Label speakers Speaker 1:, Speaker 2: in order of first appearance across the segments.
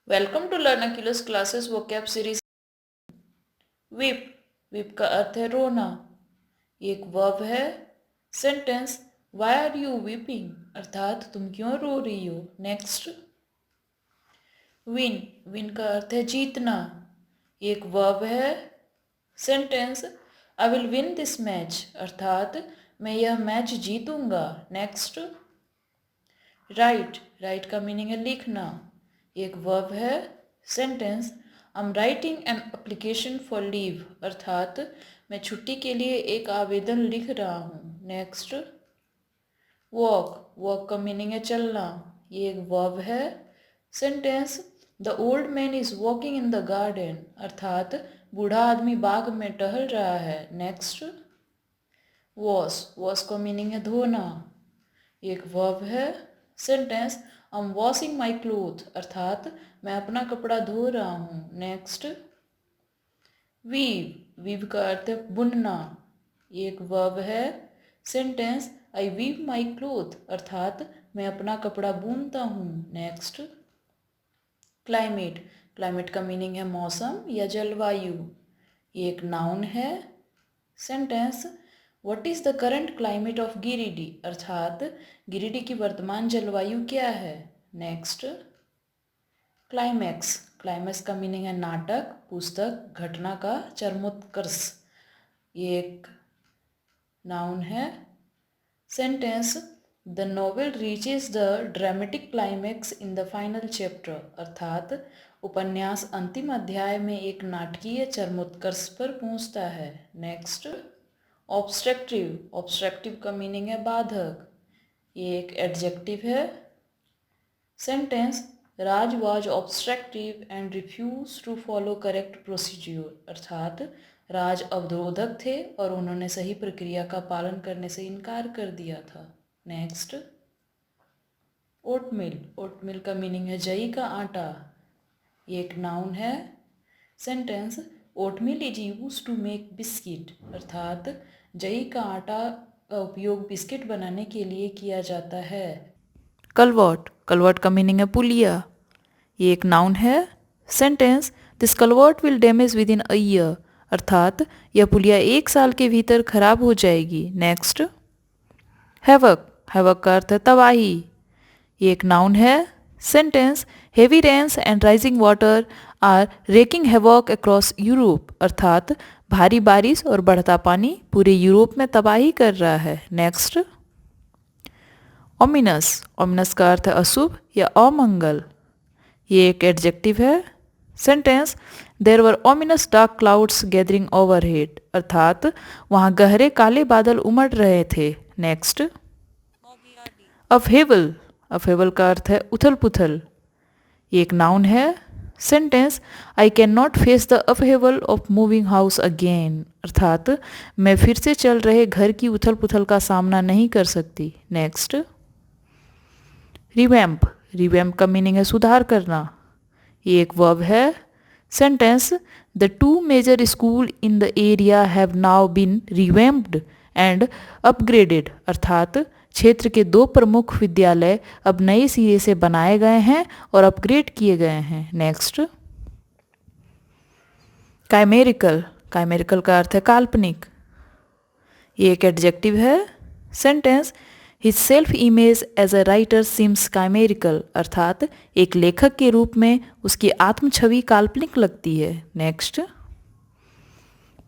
Speaker 1: Welcome to learn Oculus classes vocab series. Weep, weep का अर्थ है रोना। ये एक वर्ब है। Sentence, why are you weeping, अर्थात तुम क्यों रो रही हो। नेक्स्ट, विन, विन का अर्थ है जीतना। ये एक वर्ब है। Sentence, I will win this match, अर्थात मैं यह मैच जीतूंगा। नेक्स्ट, राइट, राइट का मीनिंग है लिखना। एक वर्ब है। Sentence, I am writing an application for leave, अर्थात मैं छुट्टी के लिए एक आवेदन लिख रहा हूँ। नेक्स्ट, वॉक, वॉक का मीनिंग है चलना। ये एक वर्ब है। Sentence, the old man is walking in the garden, अर्थात बूढ़ा आदमी बाग में टहल रहा है। नेक्स्ट, वॉश, वॉश का मीनिंग है धोना। एक वर्ब है। Sentence, I M washing my cloth, अर्थात मैं अपना कपड़ा धो रहा हूँ। नेक्स्ट, वीव, वीव का अर्थ है बुनना। एक वर्ब है। Sentence, I weave my cloth, अर्थात मैं अपना कपड़ा बुनता हूँ। नेक्स्ट, क्लाइमेट, क्लाइमेट का मीनिंग है मौसम या जलवायु। ये एक नाउन है। Sentence, what is the current climate of Giridih, अर्थात गिरिडीह की वर्तमान जलवायु क्या है। नेक्स्ट, क्लाइमैक्स, क्लाइमैक्स का मीनिंग है नाटक, पुस्तक, घटना का चरमोत्कर्ष। ये एक नाउन है। Sentence, the novel reaches the dramatic climax in the final chapter, अर्थात उपन्यास अंतिम अध्याय में एक नाटकीय चरमोत्कर्ष पर पहुंचता है। नेक्स्ट, ऑब्स्ट्रक्टिव, ऑब्स्ट्रक्टिव का मीनिंग है बाधक। ये एक एडजेक्टिव है। Sentence, Raj was obstructive and refuse to follow correct procedure, अर्थात राज अवरोधक थे और उन्होंने सही प्रक्रिया का पालन करने से इनकार कर दिया था। नेक्स्ट, ओटमील, ओटमील का मीनिंग है जई का आटा। ये एक नाउन है। Sentence, oatmeal is use to make biscuit, अर्थात जई का आटा का उपयोग बिस्किट बनाने के लिए किया जाता है। कलवर्ट, कलवर्ट का मीनिंग है पुलिया। ये एक नाउन है। Sentence, this culvert will damage with in a year, अर्थात यह पुलिया 1 साल के भीतर खराब हो जाएगी। नेक्स्ट, हैवक, हैवक का अर्थ है तबाही। ये एक नाउन है। Sentence, heavy rains and rising water are wreaking havoc across Europe, अर्थात भारी बारिश और बढ़ता पानी पूरे यूरोप में तबाही कर रहा है। नेक्स्ट, ओमिनस, ओमिनस का अर्थ है अशुभ या अमंगल। ये एक एडजेक्टिव है। Sentence, there were ominous dark clouds gathering overhead, अर्थात वहाँ गहरे काले बादल उमड़ रहे थे। नेक्स्ट, अपहेवल, अपहेवल का अर्थ है उथल पुथल। ये एक नाउन है। Sentence, I can not face the upheaval of moving house again, अर्थात मैं फिर से चल रहे घर की उथल पुथल का सामना नहीं कर सकती। नेक्स्ट, रिवैम्प, रिवैम्प का मीनिंग है सुधार करना। ये एक वर्ब है। Sentence, the 2 major school in the area have now been revamped and upgraded, अर्थात क्षेत्र के 2 प्रमुख विद्यालय अब नए सिरे से बनाए गए हैं और अपग्रेड किए गए हैं। नेक्स्ट, काइमेरिकल, काइमेरिकल का अर्थ है काल्पनिक। ये एक एडजेक्टिव है। Sentence, his self image as a writer seems chimerical, अर्थात एक लेखक के रूप में उसकी आत्म छवि काल्पनिक लगती है। नेक्स्ट,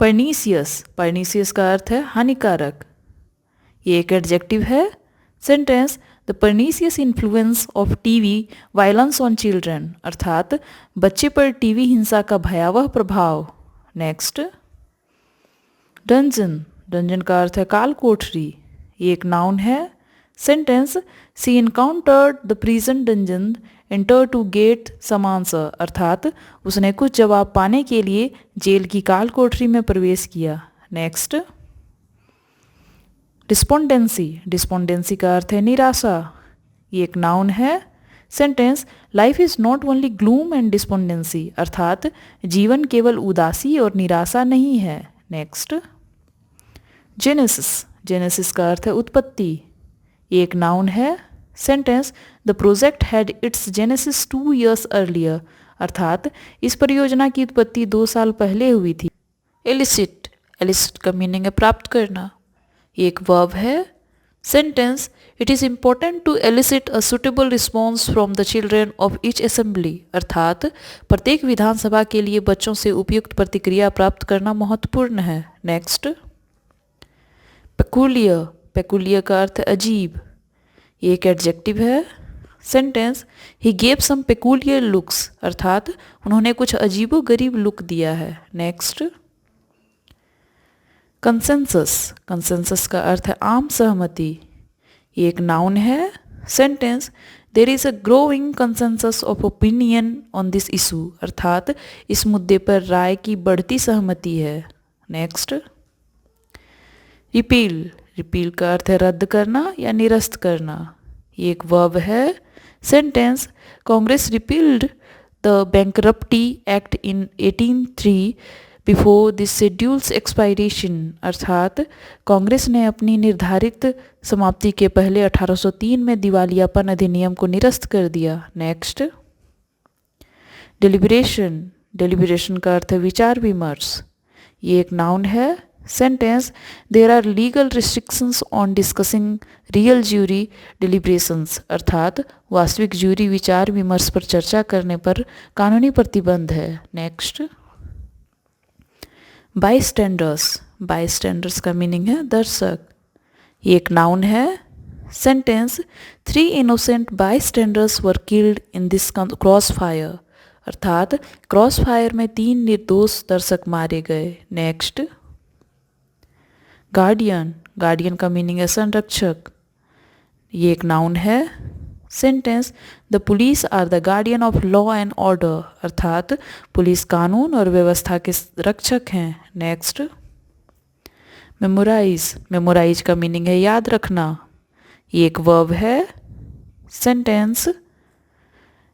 Speaker 1: पर्नीसियस, पर्नीसियस का अर्थ है हानिकारक। ये एक एडजेक्टिव है। Sentence, the pernicious influence of TV violence on children, अर्थात बच्चे पर टीवी हिंसा का भयावह प्रभाव। नेक्स्ट, डंजन, डंजन का अर्थ है काल कोठरी। ये एक नाउन है। Sentence, she encountered the prison dungeon enter to get some answer, अर्थात उसने कुछ जवाब पाने के लिए जेल की काल कोठरी में प्रवेश किया। नेक्स्ट, डिस्पोंडेंसी, डिस्पोंडेंसी का अर्थ है निराशा। ये एक नाउन है। Sentence, life is not only gloom and despondency, अर्थात जीवन केवल उदासी और निराशा नहीं है। नेक्स्ट, जेनेसिस, जेनेसिस का अर्थ है उत्पत्ति। ये एक नाउन है। Sentence, the project had it's genesis 2 years earlier, अर्थात इस परियोजना की उत्पत्ति 2 साल पहले हुई थी। एलिसिट, एलिसिट का मीनिंग है प्राप्त करना। ये एक वर्ब है। Sentence, it is important to elicit a suitable response from the children of each assembly, अर्थात प्रत्येक विधानसभा के लिए बच्चों से उपयुक्त प्रतिक्रिया प्राप्त करना महत्वपूर्ण है। नेक्स्ट, पेकुलियर, पेकुलियर का अर्थ है अजीब। ये एक एडजेक्टिव है। Sentence, he gave some peculiar looks, अर्थात उन्होंने कुछ अजीबो गरीब लुक दिया है। नेक्स्ट, कंसेंसस, कंसेंसस का अर्थ है आम सहमति। ये एक नाउन है। Sentence, there is a growing consensus of opinion on this issue, अर्थात इस मुद्दे पर राय की बढ़ती सहमति है। नेक्स्ट, रिपील, रिपील का अर्थ है रद्द करना या निरस्त करना। ये एक वर्ब है। Sentence, Congress repealed the bankruptcy act in 1803 before this schedule's expiration, अर्थात कांग्रेस ने अपनी निर्धारित समाप्ति के पहले 1803 में दिवालियापन अधिनियम को निरस्त कर दिया। नेक्स्ट, डेलिब्रेशन, डेलिब्रेशन का अर्थ है विचार विमर्श। ये एक नाउन है। Sentence, there are legal restrictions on discussing real jury deliberations, अर्थात वास्तविक ज्यूरी विचार विमर्श पर चर्चा करने पर कानूनी प्रतिबंध है। नेक्स्ट, बाईस्टैंडर्स, बाईस्टैंडर्स का मीनिंग है दर्शक। ये एक नाउन है। Sentence, 3 innocent bystanders were killed in this cross fire, अर्थात क्रॉस फायर में 3 निर्दोष दर्शक मारे गए। नेक्स्ट, गार्डियन, गार्डियन का मीनिंग है संरक्षक। ये एक नाउन है। Sentence, the police are the guardian of law and order, अर्थात पुलिस कानून और व्यवस्था के रक्षक हैं। नेक्स्ट, मेमोराइज, मेमोराइज का मीनिंग है याद रखना। ये एक वर्ब है। Sentence,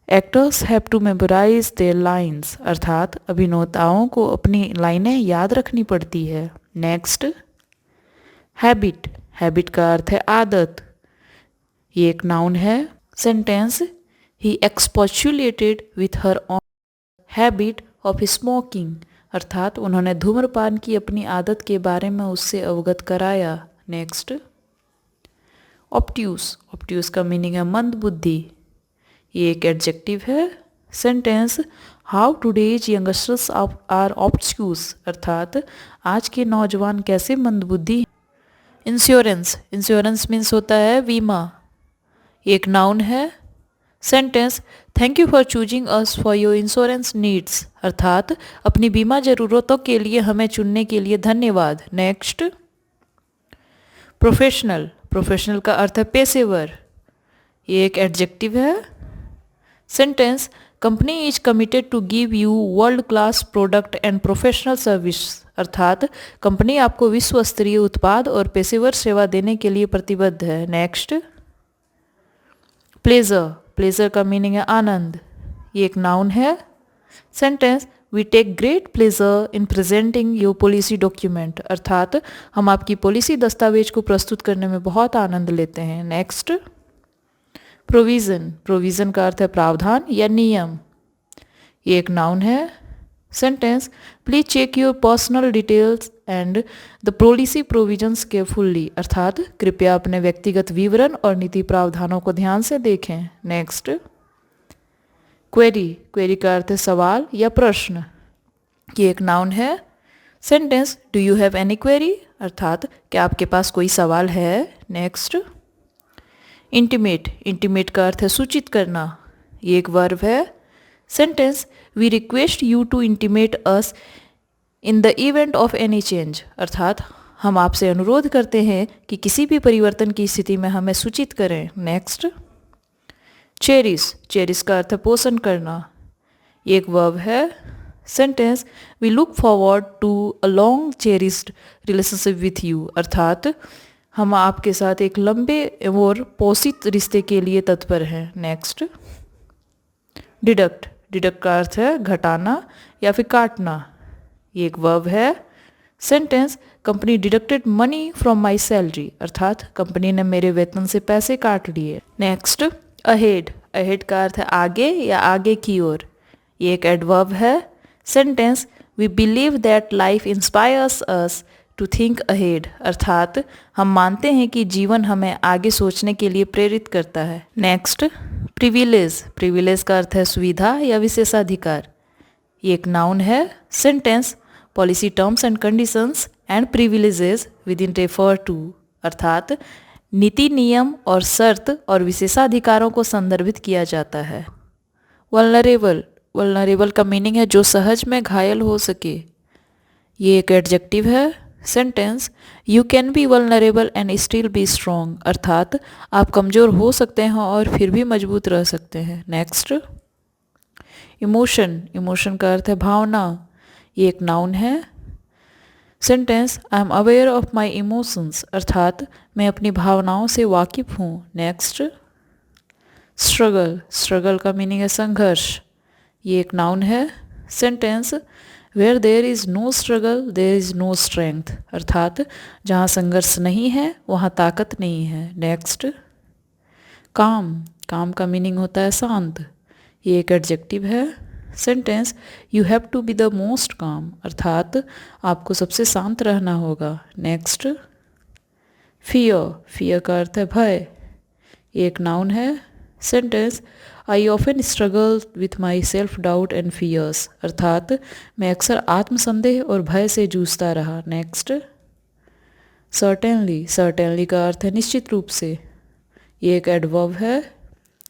Speaker 1: actors have to memorise there lines, अर्थात अभिनेताओं को अपनी लाइनें याद रखनी पड़ती है। नेक्स्ट, हैबिट, हैबिट का अर्थ है आदत। ये एक नाउन है। Sentence, he expostulated with her on habit of smoking, अर्थात उन्होंने धूम्रपान की अपनी आदत के बारे में उससे अवगत कराया। नेक्स्ट, ऑब्ट्यूस, ऑब्ट्यूस का मीनिंग है मंद बुद्धि। ये एक एडजेक्टिव है। Sentence, how today's youngsters are obtuse, अर्थात आज के नौजवान कैसे मंदबुद्धि। इंश्योरेंस, इंश्योरेंस मीन्स होता है बीमा। एक नाउन है। Sentence, thank you for choosing us for your insurance needs, अर्थात अपनी बीमा ज़रूरतों के लिए हमें चुनने के लिए धन्यवाद। नेक्स्ट, प्रोफेशनल, प्रोफेशनल का अर्थ है पेशेवर। ये एक एडजेक्टिव है। Sentence, company is committed to give you world class product and professional service, अर्थात कंपनी आपको विश्व स्तरीय उत्पाद और पेशेवर सेवा देने के लिए प्रतिबद्ध है। नेक्स्ट, प्लेजर, प्लेजर का मीनिंग है आनंद। ये एक नाउन है। Sentence, we take great pleasure in presenting your policy document, अर्थात हम आपकी पॉलिसी दस्तावेज को प्रस्तुत करने में बहुत आनंद लेते हैं। नेक्स्ट, प्रोविज़न, प्रोविज़न का अर्थ है प्रावधान या नियम। ये एक नाउन है। Sentence, please check your personal details and the policy provisions carefully, अर्थात कृपया अपने व्यक्तिगत विवरण और नीति प्रावधानों को ध्यान से देखें। नेक्स्ट, क्वेरी, क्वेरी का अर्थ है सवाल या प्रश्न। ये एक नाउन है। Sentence, do you have any query, अर्थात क्या आपके पास कोई सवाल है। नेक्स्ट, इंटीमेट, इंटीमेट का अर्थ है सूचित करना। ये एक वर्ब है। Sentence, we request you to intimate us in the event of any change, अर्थात हम आपसे अनुरोध करते हैं कि किसी भी परिवर्तन की स्थिति में हमें सूचित करें। नेक्स्ट, चेरिश, चेरिश का अर्थ है पोषण करना। ये एक वर्ब है। Sentence, we look forward to a long cherished relationship with you, अर्थात हम आपके साथ एक लंबे और पोषित रिश्ते के लिए तत्पर हैं। नेक्स्ट, डिडक्ट, डिडक्ट का अर्थ है घटाना या फिर काटना। ये एक वर्ब है। Sentence, company deducted money from my salary, अर्थात कंपनी ने मेरे वेतन से पैसे काट लिए। नेक्स्ट, अहेड, अहेड का अर्थ है आगे या आगे की ओर। ये एक एडवर्ब है। Sentence we believe that life inspires us to think ahead, अर्थात हम मानते हैं कि जीवन हमें आगे सोचने के लिए प्रेरित करता है। Next, privilege. प्रिविलेज का अर्थ है सुविधा या विशेषाधिकार। ये एक नाउन है। Sentence policy terms and conditions and privileges within refer to, अर्थात नीति नियम और शर्त और विशेषाधिकारों को संदर्भित किया जाता है। वल्नरेबल। वल्नरेबल का मीनिंग है जो सहज में घायल हो सके। ये एक एडजेक्टिव है। Sentence you can be vulnerable and still be strong, अर्थात आप कमज़ोर हो सकते हैं और फिर भी मजबूत रह सकते हैं। Next, emotion. इमोशन का अर्थ है भावना। ये एक नाउन है। Sentence I am aware of my emotions, अर्थात मैं अपनी भावनाओं से वाकिफ हूँ। Next, struggle. स्ट्रगल का मीनिंग है संघर्ष। ये एक नाउन है। Sentence where there is no struggle there is no strength, अर्थात जहाँ संघर्ष नहीं है वहाँ ताकत नहीं है। नेक्स्ट, काम। काम का मीनिंग होता है शांत। ये एक एडजेक्टिव है। Sentence you have to be the most calm, अर्थात आपको सबसे शांत रहना होगा। Next, fear. फियर का अर्थ है भय। ये एक नाउन है। Sentence I often struggle with my self doubt and fears, अर्थात मैं अक्सर आत्मसंदेह और भय से जूझता रहा। Next, certainly. सर्टेनली का अर्थ है निश्चित रूप से। ये एक एडवर्ब है।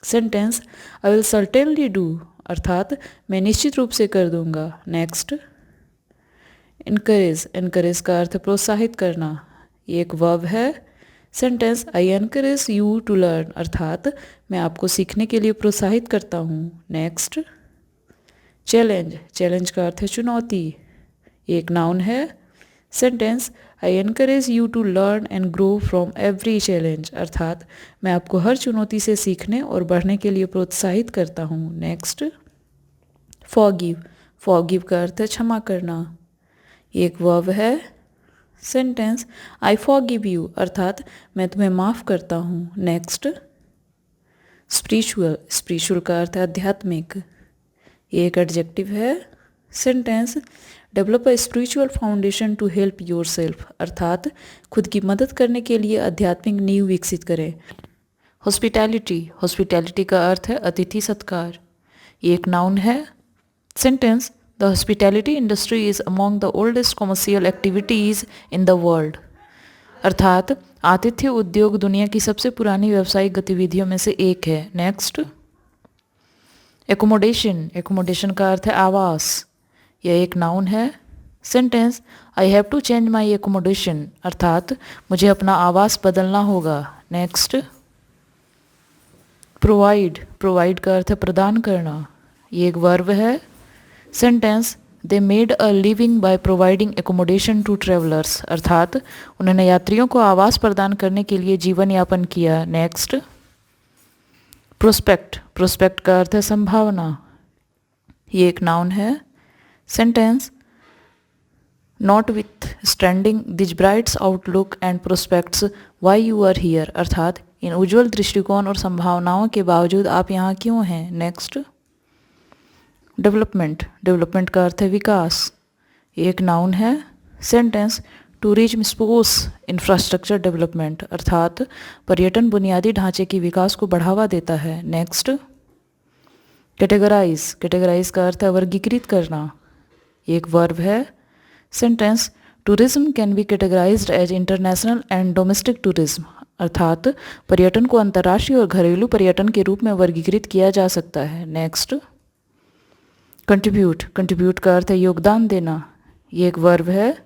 Speaker 1: Sentence I will certainly do, अर्थात मैं निश्चित रूप से कर दूंगा। Next, encourage. इनकरेज का अर्थ है प्रोत्साहित करना। ये एक वर्ब है। Sentence I encourage you to learn, अर्थात मैं आपको सीखने के लिए प्रोत्साहित करता हूँ। Next, challenge. चैलेंज का अर्थ है चुनौती। ये एक नाउन है। Sentence I encourage you to learn and grow from every challenge, अर्थात मैं आपको हर चुनौती से सीखने और बढ़ने के लिए प्रोत्साहित करता हूँ। Next, forgive. फॉरगिव का अर्थ है क्षमा करना। ये एक वर्ब है। सेंटेंस आई फॉरगिव यू, अर्थात मैं तुम्हें माफ़ करता हूँ। Next, spiritual. स्पिरिचुअल का अर्थ है आध्यात्मिक। ये एक एडजेक्टिव है। Sentence develop a spiritual foundation to help yourself, अर्थात खुद की मदद करने के लिए आध्यात्मिक नींव विकसित करें। हॉस्पिटैलिटी। हॉस्पिटैलिटी का अर्थ है अतिथि सत्कार। ये एक नाउन है। Sentence the hospitality industry is among the oldest commercial activities in the world, अर्थात आतिथ्य उद्योग दुनिया की सबसे पुरानी व्यावसायिक गतिविधियों में से एक है। Next, accommodation. एकोमोडेशन का अर्थ है आवास। यह एक नाउन है। Sentence I have to change my accommodation, अर्थात मुझे अपना आवास बदलना होगा। Next, provide. प्रोवाइड का अर्थ है प्रदान करना। ये एक वर्ब है। Sentence they made a living by providing accommodation to travellers, अर्थात उन्होंने यात्रियों को आवास प्रदान करने के लिए जीवन यापन किया। Next, prospect. प्रोस्पेक्ट का अर्थ है संभावना। ये एक नाउन है। Sentence notwithstanding this brights outlook and prospects why you are here, अर्थात इन उज्ज्वल दृष्टिकोण और संभावनाओं के बावजूद आप यहाँ क्यों हैं। Next, development. डेवलपमेंट का अर्थ है विकास। एक नाउन है। Sentence tourism sports infrastructure development, अर्थात पर्यटन बुनियादी ढांचे की विकास को बढ़ावा देता है। Next, categorise. कैटेगराइज का अर्थ है वर्गीकृत करना। एक वर्ब है। Sentence tourism can be categorised as international and domestic tourism, अर्थात पर्यटन को अंतर्राष्ट्रीय और घरेलू पर्यटन के रूप में वर्गीकृत किया जा सकता है। Next, contribute. कंट्रीब्यूट का अर्थ है योगदान देना। ये एक वर्ब है।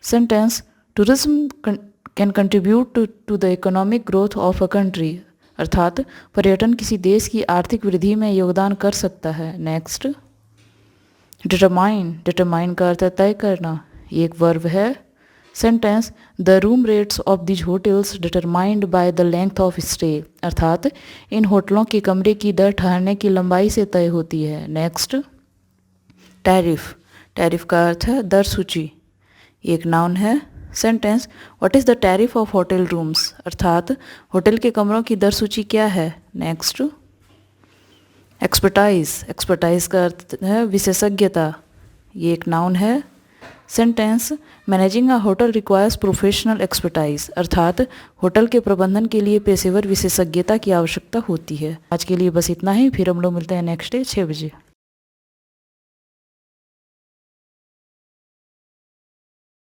Speaker 1: Sentence tourism can contribute to the economic growth of a country, अर्थात पर्यटन किसी देश की आर्थिक वृद्धि में योगदान कर सकता है। Next, determine. डिटरमाइन का अर्थ है तय करना। ये एक वर्ब है। Sentence the room rates of these hotels determined by the length of stay, अर्थात इन होटलों के कमरे की दर ठहरने की लंबाई से तय होती है। Next, tariff. टैरिफ का अर्थ है दर सूची। एक नाउन है। Sentence what is the tariff of hotel rooms, अर्थात होटल के कमरों की दर सूची क्या है। नेक्स्ट, एक्सपर्टाइज का अर्थ है विशेषज्ञता, ये एक नाउन है। सेंटेंस मैनेजिंग अ होटल रिक्वायर्स प्रोफेशनल एक्सपर्टाइज, अर्थात होटल के प्रबंधन के लिए पेशेवर विशेषज्ञता की आवश्यकता होती है। आज के लिए बस इतना ही, फिर हम लोग मिलते हैं नेक्स्ट डे 6 बजे।